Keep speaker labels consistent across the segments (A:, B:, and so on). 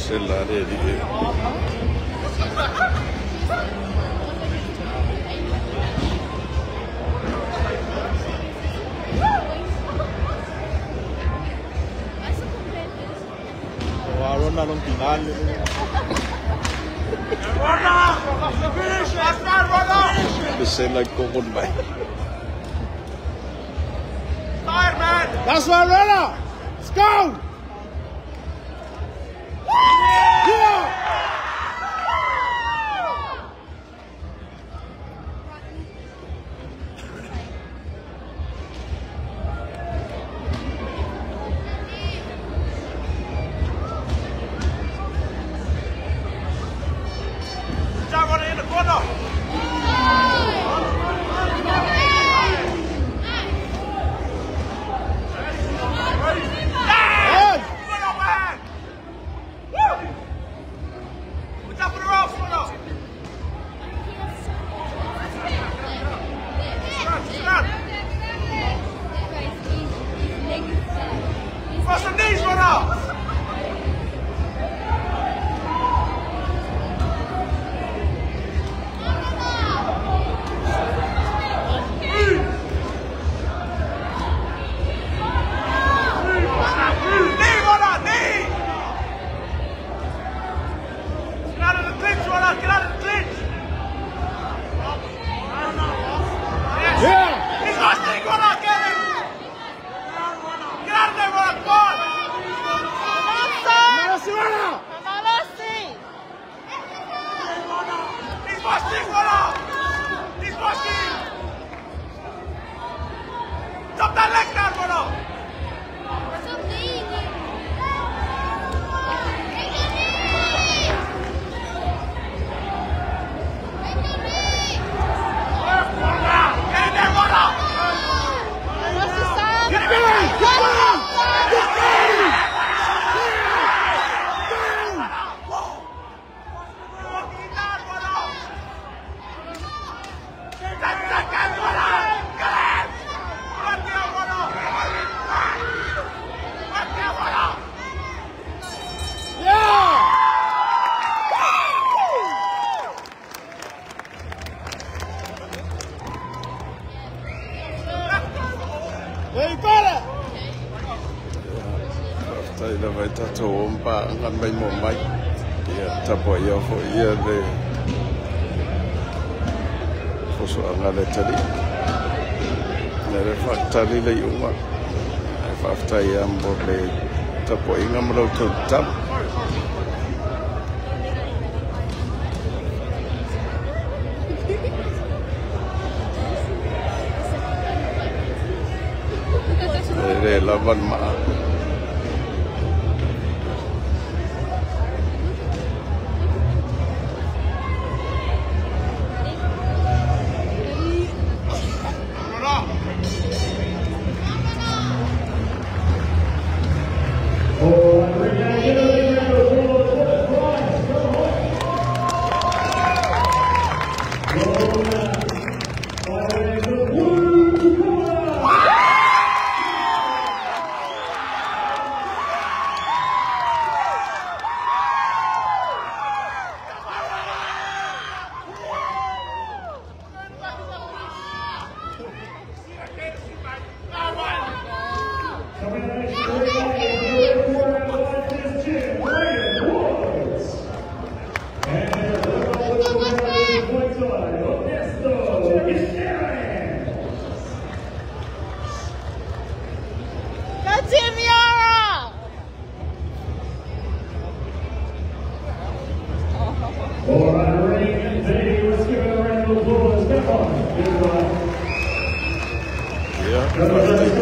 A: Sella dedi.
B: Ronda non finale.
A: Sella kokon bay.
B: Fire, man! That's my runner! Let's go! Yeah! Start running in the corner! Cross some knees, runner! Stop that leg down, brother! Get in there, brother! Get in there!
A: Đây là vậy ta thổ ba ngăn bay một máy ta bỏ yêu phổ yêu để phổ số ngăn để tadi để phát tadi lấy uống mà phát tay am boleh ta bỏ ngam lâu thực tập để lawan mah.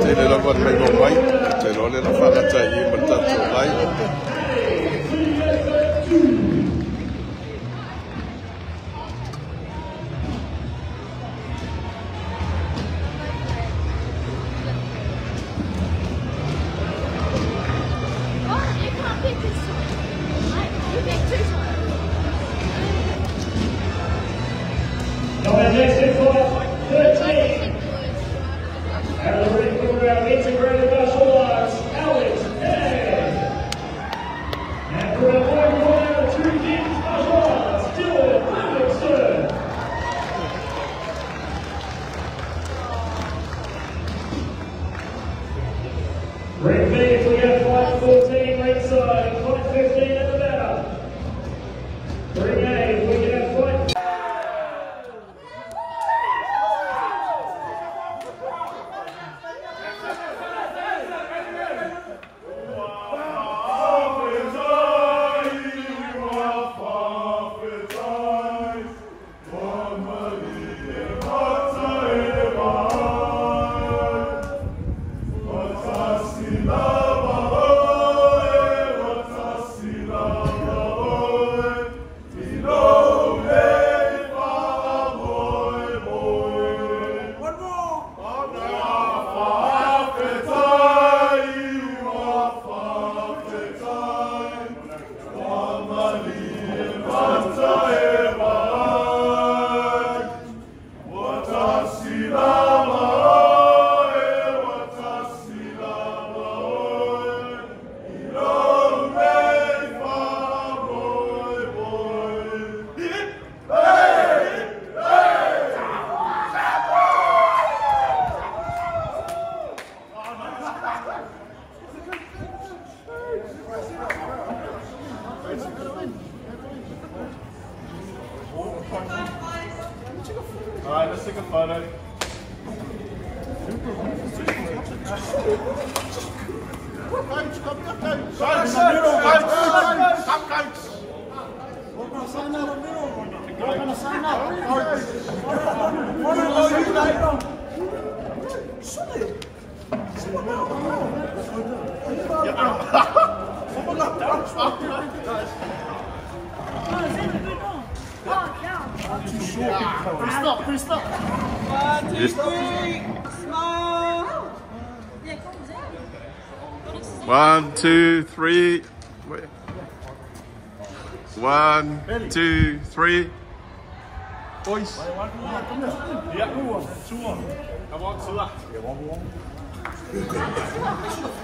A: Tidak lakukan memang baik, kalau dia nak faham saya mentat solai.
C: Integrated martial arts, Alex. Repeat, we have fight 14 ringside, fight 15 at the back. Ring A, we have fight.
B: Alright, let's take a photo.
D: Stop. 1, 2, 3. Smile.
A: 1, 2, 3. Wait. 1, 2, 3. Boys.
B: Yeah, 2 on. I want to that.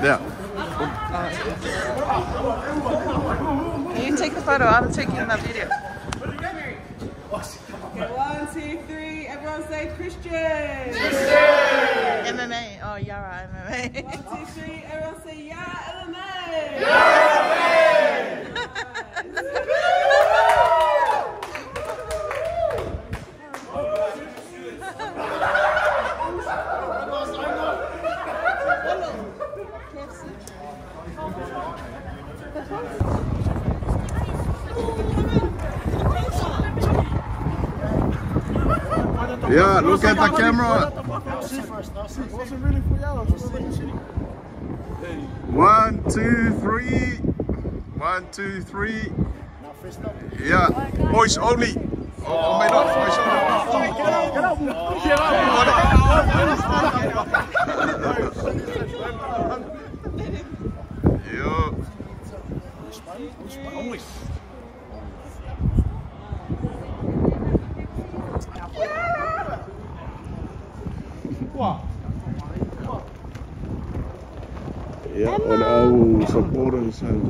A: Yeah.
E: You take a photo, I'm taking that video.
D: Okay, 1, 2, 3. Everyone say Christian.
E: MMA. Oh, Yara MMA.
D: 1, 2, 3. Everyone say Yeah MMA. Yeah MMA.
A: Yeah, look at the camera.
B: I'll see first. I'll see. It wasn't really for y'all. Just see.
A: 1, 2, 3. 1, 2, 3.
B: Now fist up.
A: Yeah. Boys only. Oh my God. Boys only.
B: Get out.
A: Yeah.
B: Only.
A: Yeah, on our supporters and